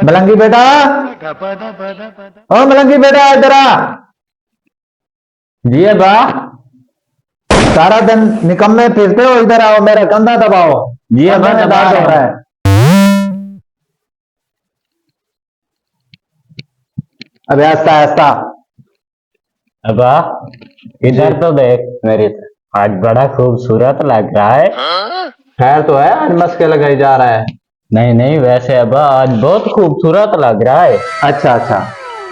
मलंगी बेटा, ओ मलंगी बेटा इधर आ। जी है बा। सारा दिन निकम्मे फिरते हो, इधर आओ, मेरा कंधा दबाओ। जी है बा, दर्द हो रहा है। अबे ऐसा ऐसा। अबा इधर तो देख मेरी तरफ। आज बड़ा खूबसूरत लग रहा है। खैर तो है, आज मस्के लगाई जा रहा है। नहीं नहीं, वैसे अबा आज बहुत खूबसूरत लग रहा है। अच्छा अच्छा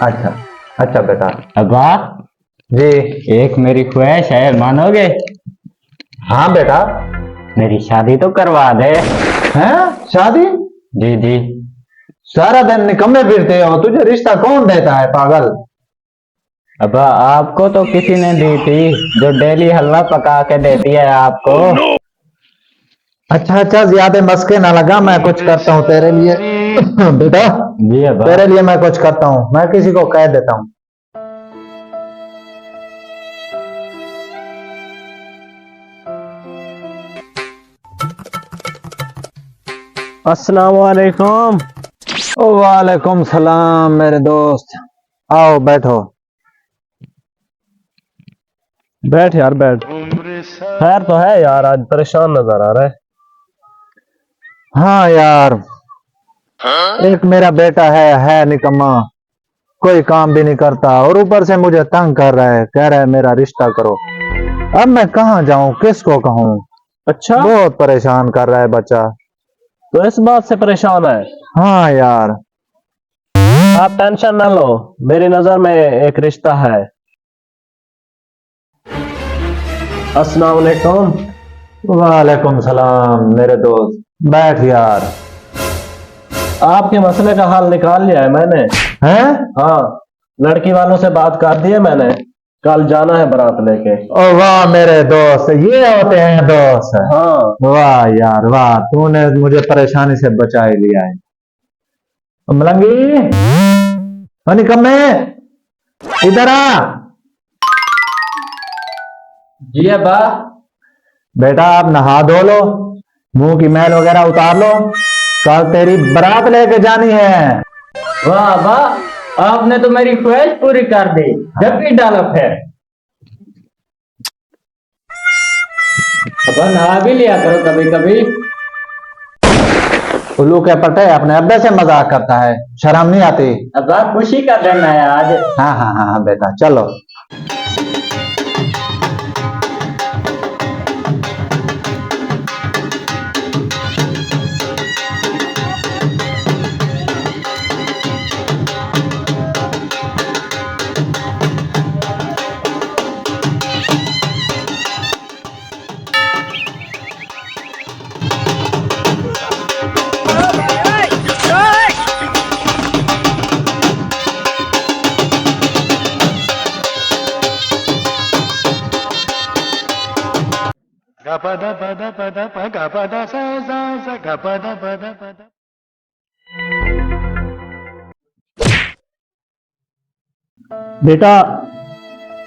अच्छा अच्छा बेटा। अबा जी। एक मेरी ख्वाहिश है, मानोगे? हाँ बेटा। मेरी शादी तो करवा दे। हैं? शादी? जी जी। सारा दिन निकम्मे फिरते हो, तुझे रिश्ता कौन देता है पागल? अबा आपको तो किसी ने दी थी, जो डेली हलवा पका के देती है आपको। अच्छा अच्छा, ज्यादा मस्के ना लगा, मैं कुछ करता हूँ तेरे लिए। बेटा, जी अबा। तेरे लिए मैं कुछ करता हूँ, मैं किसी को कह देता हूँ। अस्सलाम वालेकुम। वालेकुम सलाम मेरे दोस्त, आओ बैठो। बैठ यार बैठ। खैर तो है यार, आज परेशान नजर आ रहा है। हाँ यार, एक मेरा बेटा है निकम्मा, कोई काम भी नहीं करता और ऊपर से मुझे तंग कर रहा है, कह रहा है मेरा रिश्ता करो। अब मैं कहाँ जाऊं, किसको कहूँ? अच्छा, बहुत परेशान कर रहा है बच्चा। तो इस बात से परेशान है? हाँ यार। आप टेंशन ना लो, मेरी नजर में एक रिश्ता है। अस्सलाम वालेकुम। वालेकुम सलाम मेरे दोस्त, बैठ यार। आपके मसले का हल निकाल लिया है मैंने। हैं? हाँ, लड़की वालों से बात कर दी है मैंने। कल जाना है बारात लेके। ओ वाह मेरे दोस्त, ये होते हैं दोस्त। हाँ। वाह यार वाह, तूने मुझे परेशानी से बचा ही लिया है। मलंगी, ओ निकम्मे, इधर आ। जी अबा। बेटा आप नहा धो लो, मुंह की मैल वगैरह उतार लो, कल तेरी बारात लेके जानी है। वाह अबा, आपने तो मेरी ख्वाहिश पूरी कर दी। जब भी डाला फिर अबा नहा भी लिया करो कभी कभी। उल्लू के पट्टे अपने अब्बे से मजाक करता है, शर्म नहीं आती? अबा खुशी का दिन है आज। हाँ हाँ हाँ हाँ बेटा चलो। बेटा,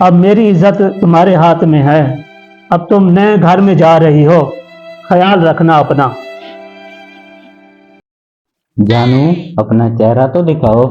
अब मेरी इज्जत तुम्हारे हाथ में है। अब तुम नए घर में जा रही हो, ख्याल रखना अपना। जानू अपना चेहरा तो दिखाओ।